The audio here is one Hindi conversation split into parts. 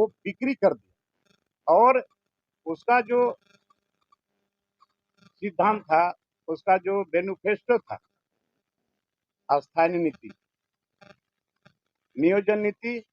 वो बिक्री कर दिया और उसका जो सिद्धांत था, उसका जो मैनिफेस्टो था, स्थानीय नीति, नियोजन नीति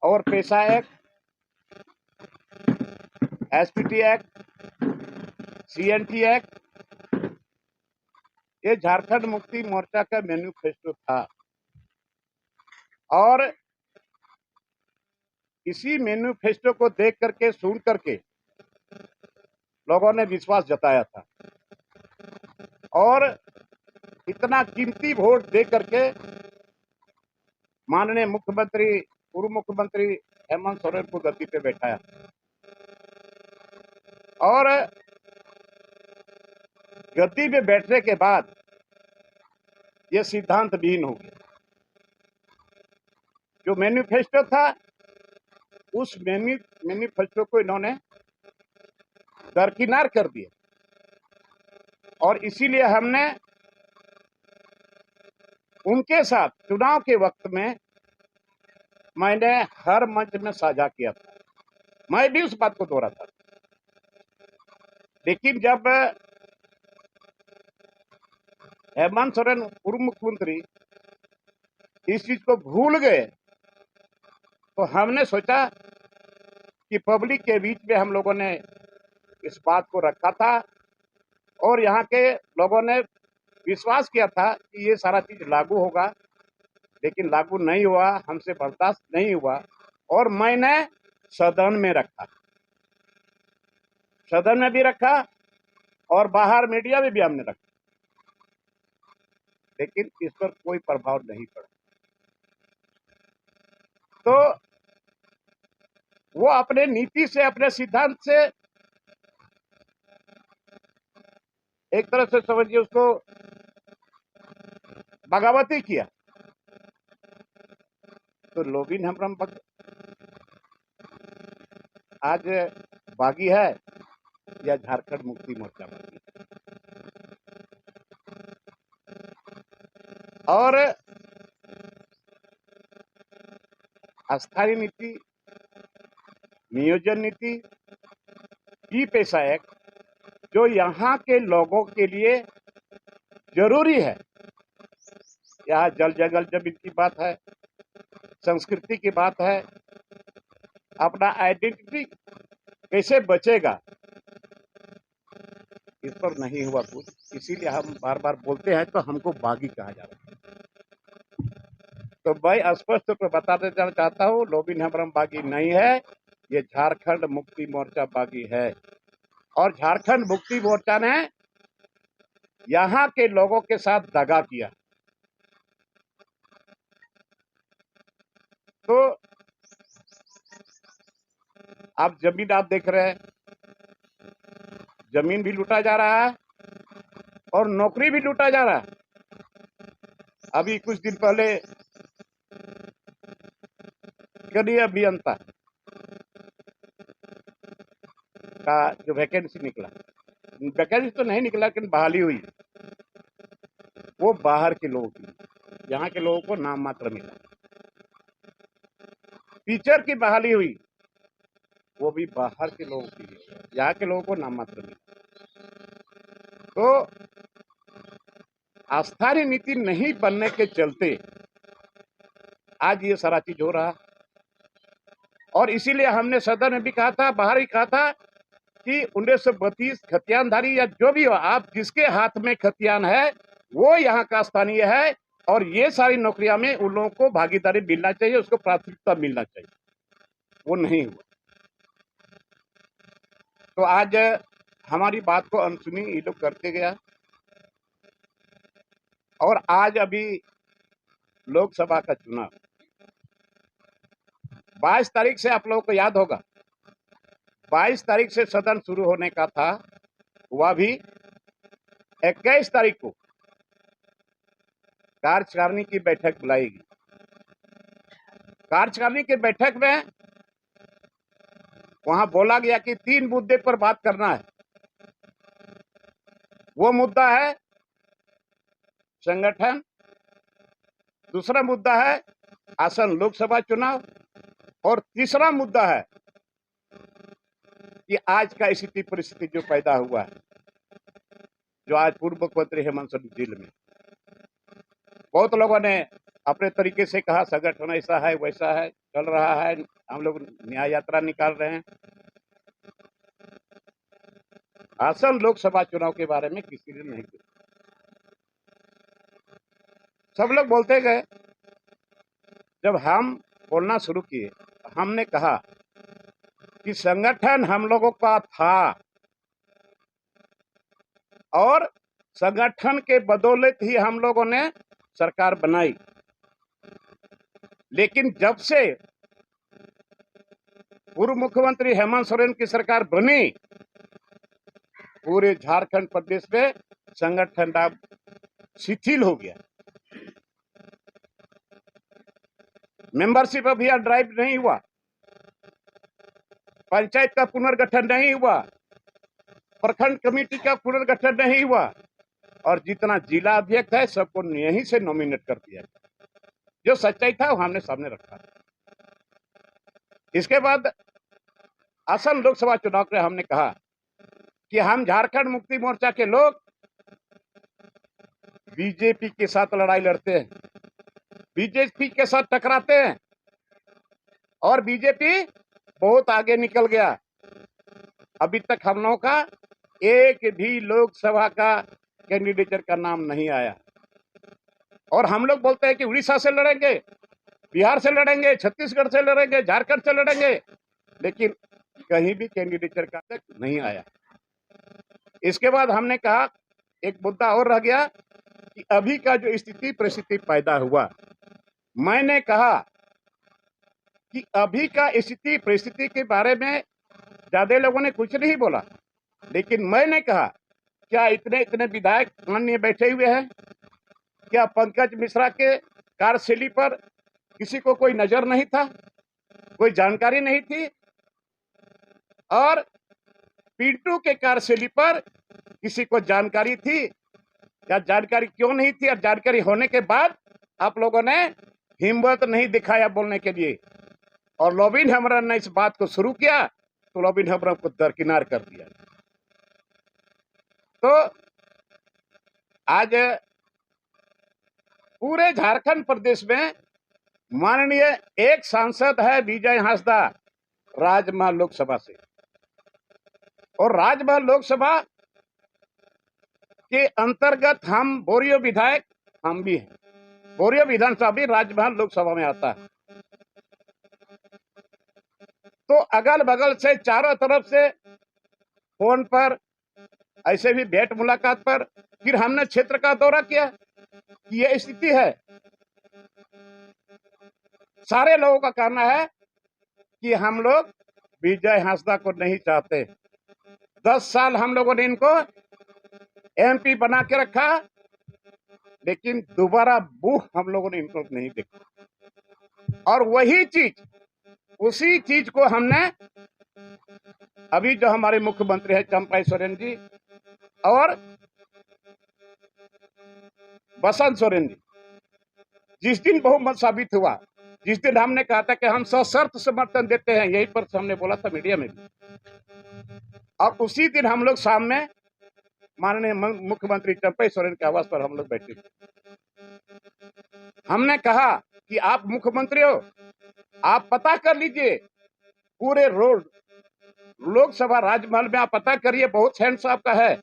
और पेशा act, SPT act, CNT act, ये झारखंड मुक्ति मोर्चा का मैनिफेस्टो था। और इसी मैनिफेस्टो को देख करके, सुन करके लोगों ने विश्वास जताया था और इतना कीमती वोट दे करके माननीय मुख्यमंत्री, पूर्व मुख्यमंत्री हेमंत सोरेन को गद्दी पे बैठाया और गद्दी पे बैठने के बाद यह सिद्धांत विहीन हो गया। जो मैनिफेस्टो था, उस मैनिफेस्टो को इन्होंने दरकिनार कर दिया और इसीलिए हमने उनके साथ चुनाव के वक्त में, मैंने हर मंच में साझा किया था, मैं भी उस बात को दोहराता था। लेकिन जब हेमंत सोरेन पूर्व मुख्यमंत्री इस चीज को भूल गए तो हमने सोचा कि पब्लिक के बीच में हम लोगों ने इस बात को रखा था और यहाँ के लोगों ने विश्वास किया था कि ये सारा चीज लागू होगा, लेकिन लागू नहीं हुआ, हमसे बर्दाश्त नहीं हुआ और मैंने सदन में रखा, सदन में भी रखा और बाहर मीडिया में भी हमने रखा, लेकिन इस पर कोई प्रभाव नहीं पड़ा। तो वो अपने नीति से, अपने सिद्धांत से, एक तरह से समझिए उसको बगावती किया। तो लोबिन हेम्ब्रम आज बागी है या झारखंड मुक्ति मोर्चा बागी है? और स्थानीय नीति, नियोजन नीति, ई पेशा एक्ट जो यहाँ के लोगों के लिए जरूरी है, यहाँ जल जंगल जमीन की बात है, संस्कृति की बात है, अपना आइडेंटिटी कैसे बचेगा, इस पर नहीं हुआ कुछ। इसीलिए हम बार बार बोलते हैं तो हमको बागी कहा जा रहा है। तो मैं स्पष्ट तौर पर बता देना चाहता हूँ, लोबिन हेम्ब्रम बागी नहीं है, ये झारखंड मुक्ति मोर्चा बागी है। और झारखंड मुक्ति मोर्चा ने यहाँ के लोगों के साथ दगा किया। तो आप जमीन आप देख रहे हैं, जमीन भी लूटा जा रहा है और नौकरी भी लूटा जा रहा है। अभी कुछ दिन पहले कनीय अभियंता का जो वैकेंसी निकला, वैकेंसी तो नहीं निकला लेकिन बहाली हुई, वो बाहर के लोगों की, यहाँ के लोगों को नाम मात्र मिला। टीचर की बहाली हुई, वो भी बाहर के लोगों की, यहाँ के लोगों को नाम मात्र मिला। तो स्थानीय नीति नहीं बनने के चलते आज ये सारा चीज हो रहा। और इसीलिए हमने सदन में भी कहा था, बाहर भी कहा था कि 1932 खतियानधारी या जो भी हो, आप जिसके हाथ में खतियान है वो यहाँ का स्थानीय है और ये सारी नौकरियां में उन लोगों को भागीदारी मिलना चाहिए, उसको प्राथमिकता मिलना चाहिए। वो नहीं हुआ। तो आज हमारी बात को अनसुनी ये लोग करते गया और आज अभी लोकसभा का चुनाव 22 तारीख से, आप लोगों को याद होगा 22 तारीख से सदन शुरू होने का था, वह भी 21 तारीख को कार्यकारिणी की बैठक बुलाएगी। कार्यकारिणी की बैठक में वहां बोला गया कि 3 मुद्दे पर बात करना है। वो मुद्दा है संगठन, दूसरा मुद्दा है आसन लोकसभा चुनाव और तीसरा मुद्दा है कि आज का स्थिति परिस्थिति जो पैदा हुआ है, जो आज पूर्व मुख्यमंत्री हेमंत सोरेन जेल में, बहुत लोगों ने अपने तरीके से कहा संगठन ऐसा है वैसा है, चल रहा है, हम लोग न्याय यात्रा निकाल रहे हैं। आसन लोकसभा चुनाव के बारे में किसी ने नहीं किया। सब लोग बोलते गए। जब हम बोलना शुरू किए, हमने कहा कि संगठन हम लोगों का था और संगठन के बदौलत ही हम लोगों ने सरकार बनाई। लेकिन जब से पूर्व मुख्यमंत्री हेमंत सोरेन की सरकार बनी, पूरे झारखंड प्रदेश में संगठन अब शिथिल हो गया। मेंबरशिप अभियान ड्राइव नहीं हुआ, पंचायत का पुनर्गठन नहीं हुआ, प्रखंड कमेटी का पुनर्गठन नहीं हुआ, और जितना जिला अध्यक्ष है सबको यहीं से नॉमिनेट कर दिया। जो सच्चाई था वो हमने सामने रखा। इसके बाद असम लोकसभा चुनाव में हमने कहा कि हम झारखंड मुक्ति मोर्चा के लोग बीजेपी के साथ लड़ाई लड़ते हैं, बीजेपी के साथ टकराते हैं, और बीजेपी बहुत आगे निकल गया। अभी तक हम लोगों का एक भी लोकसभा का कैंडिडेट का नाम नहीं आया, और हम लोग बोलते हैं कि उड़ीसा से लड़ेंगे, बिहार से लड़ेंगे, छत्तीसगढ़ से लड़ेंगे, झारखंड से लड़ेंगे, लेकिन कहीं भी कैंडिडेट का तक नहीं आया। इसके बाद हमने कहा एक मुद्दा और रह गया कि अभी का जो स्थिति परिस्थिति पैदा हुआ, मैंने कहा कि अभी का स्थिति परिस्थिति के बारे में ज्यादा लोगों ने कुछ नहीं बोला, लेकिन मैंने कहा क्या इतने इतने विधायक माननीय बैठे हुए हैं, क्या पंकज मिश्रा के कार्यशैली पर किसी को कोई नजर नहीं था, कोई जानकारी नहीं थी? और पिंटू के कार्यशैली पर किसी को जानकारी थी या जानकारी क्यों नहीं थी? और जानकारी होने के बाद आप लोगों ने हिम्मत नहीं दिखाया बोलने के लिए, और लोबिन हेम्ब्रम ने इस बात को शुरू किया तो लोबिन हेम्ब्रम को दरकिनार कर दिया। तो आज पूरे झारखंड प्रदेश में माननीय एक सांसद है विजय हांसदा राजमहल लोकसभा से, और राजमहल लोकसभा के अंतर्गत हम बोरियो विधायक हम भी हैं। बोरियो विधानसभा भी राजमहल लोकसभा में आता है। तो अगल बगल से चारों तरफ से फोन पर, ऐसे भी भेंट मुलाकात पर, फिर हमने क्षेत्र का दौरा किया। यह स्थिति है। सारे लोगों का कहना है कि हम लोग विजय हांसदा को नहीं चाहते। 10 साल हम लोगों ने इनको एमपी बना के रखा, लेकिन दोबारा बूह हम लोगों ने इनको नहीं देखा। और वही चीज, उसी चीज को हमने अभी जो हमारे मुख्यमंत्री है चंपाई सोरेन जी और बसंत सोरेन जी, जिस दिन बहुमत साबित हुआ, जिस दिन हमने कहा था कि हम सशर्त समर्थन देते हैं, यही पर हमने बोला था मीडिया में भी, और उसी दिन हम लोग शाम में माननीय मुख्यमंत्री चंपाई सोरेन के आवास पर हम लोग बैठे थे। हमने कहा कि आप मुख्यमंत्री हो, आप पता कर लीजिए पूरे रोड लोकसभा राजमहल में, आप पता करिए, बहुत हैंड साहब का है।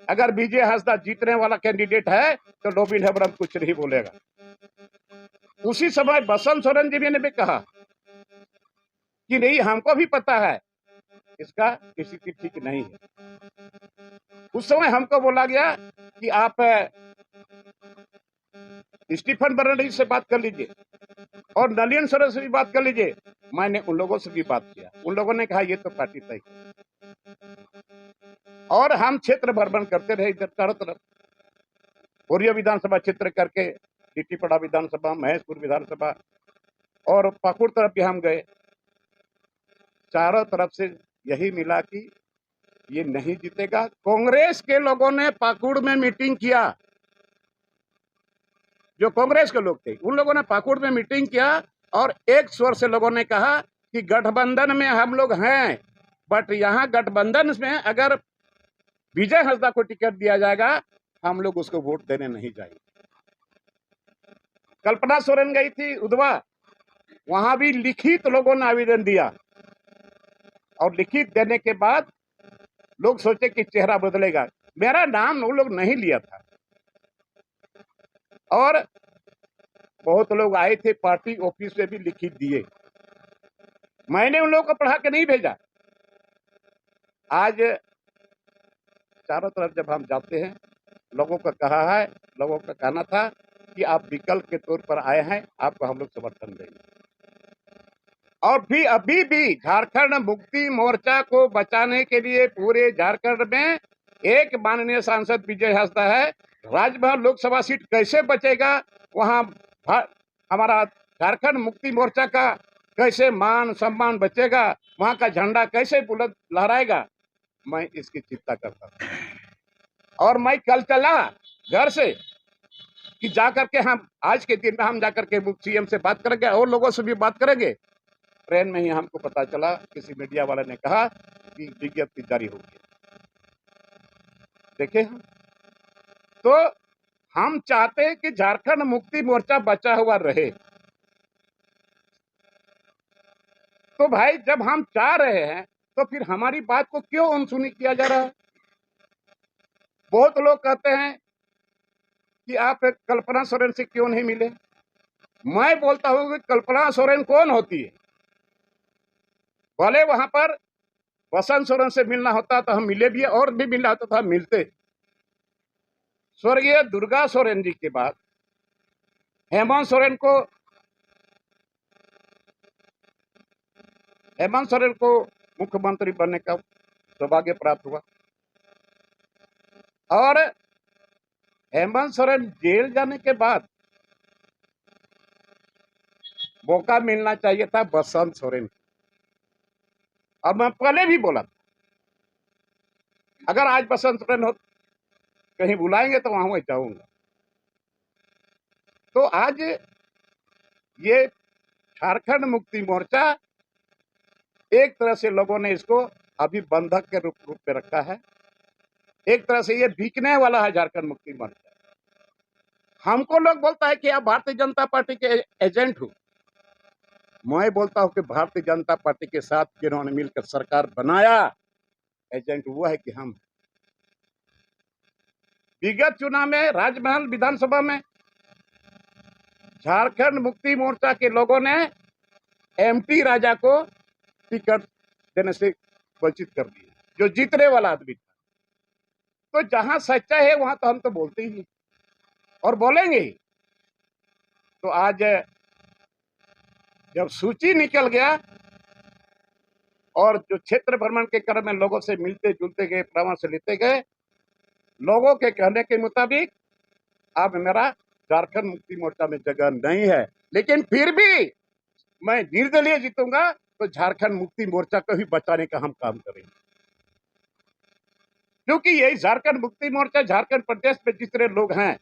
अगर विजय हांसदा जीतने वाला कैंडिडेट है तो लोबिन हेम्ब्रम कुछ नहीं बोलेगा। उसी समय बसंत सोरेन जी ने भी कहा कि नहीं, हमको भी पता है इसका स्थिति ठीक नहीं है। उस समय हमको बोला गया कि आप स्टीफन बर्नार्डी से बात कर लीजिए और नलिन सोरेन से भी बात कर लीजिए। मैंने उन लोगों से भी बात किया, उन लोगों ने कहा ये तो पार्टी तय। और हम क्षेत्र भ्रमण करते रहे, इधर चारों तरफ बोरियो विधानसभा क्षेत्र करके लिट्टीपड़ा विधानसभा, महेशपुर विधानसभा और पाकुड़ तरफ भी हम गए। चारों तरफ से यही मिला कि ये नहीं जीतेगा। कांग्रेस के लोगों ने पाकुड़ में मीटिंग किया, जो कांग्रेस के लोग थे उन लोगों ने पाकुड़ में मीटिंग किया और एक स्वर से लोगों ने कहा कि गठबंधन में हम लोग हैं, बट यहाँ गठबंधन में अगर विजय हंसदा को टिकट दिया जाएगा, हम लोग उसको वोट देने नहीं जाएंगे। कल्पना सोरेन गई थी उधवा, वहां भी लिखित लोगों ने आवेदन दिया, और लिखित देने के बाद लोग सोचे कि चेहरा बदलेगा। मेरा नाम वो लोग नहीं लिया था, और बहुत लोग आए थे, पार्टी ऑफिस में भी लिखित दिए। मैंने उन लोगों को पढ़ा के नहीं भेजा। आज चारों तरफ जब हम जाते हैं, लोगों का कहना था कि आप विकल्प के तौर पर आए हैं, आपको हम लोग समर्थन देंगे। और भी अभी भी झारखंड मुक्ति मोर्चा को बचाने के लिए पूरे झारखंड में एक माननीय सांसद विजय हंसदा है। राजभवन लोकसभा सीट कैसे बचेगा, वहां हमारा झारखंड मुक्ति मोर्चा का कैसे मान सम्मान बचेगा, वहां का झंडा कैसे बुलंद लहराएगा, मैं इसकी चिंता करता हूं। और मैं कल चला घर से कि जाकर के हम आज के दिन में हम जाकर के सीएम से बात करेंगे और लोगों से भी बात करेंगे। ट्रेन में ही हमको पता चला, किसी मीडिया वाले ने कहा कि विज्ञप्ति जारी होगी। देखे, तो हम चाहते हैं कि झारखंड मुक्ति मोर्चा बचा हुआ रहे। तो भाई जब हम चाह रहे हैं तो फिर हमारी बात को क्यों अनसुनी किया जा रहा है? बहुत लोग कहते हैं कि आप कल्पना सोरेन से क्यों नहीं मिले। मैं बोलता हूं कि कल्पना सोरेन कौन होती है? भले वहां पर वसंत सोरेन से मिलना होता तो हम मिले भी, और भी मिलना होता तो हम मिलते। स्वर्गीय दुर्गा सोरेन जी के बाद हेमंत सोरेन को मुख्यमंत्री बनने का सौभाग्य प्राप्त हुआ, और हेमंत सोरेन जेल जाने के बाद मौका मिलना चाहिए था वसंत सोरेन। अब मैं पहले भी बोला था, अगर आज वसंत सोरेन कहीं बुलाएंगे तो वहां मैं जाऊंगा। तो आज ये झारखंड मुक्ति मोर्चा एक तरह से लोगों ने इसको अभी बंधक के रूप में रखा है। एक तरह से ये बिकने वाला है झारखंड मुक्ति मोर्चा। हमको लोग बोलता है कि आप भारतीय जनता पार्टी के एजेंट हो। मैं बोलता हूं कि भारतीय जनता पार्टी के साथ जिन्होंने मिलकर सरकार बनाया, एजेंट वो है कि हम। विगत चुनाव में राजमहल विधानसभा में झारखंड मुक्ति मोर्चा के लोगों ने एमटी राजा को टिकट देने से वंचित कर दिया, जो जीतने वाला आदमी था। तो जहां सच्चाई है वहां तो हम तो बोलते ही और बोलेंगे ही। तो आज जब सूची निकल गया और जो क्षेत्र भ्रमण के क्रम में लोगों से मिलते जुलते गए, परामर्श लेते गए, लोगों के कहने के मुताबिक अब मेरा झारखंड मुक्ति मोर्चा में जगह नहीं है। लेकिन फिर भी मैं निर्दलीय जीतूंगा तो झारखंड मुक्ति मोर्चा को ही बचाने का हम काम करेंगे, क्योंकि यही झारखंड मुक्ति मोर्चा झारखंड प्रदेश में जितने लोग हैं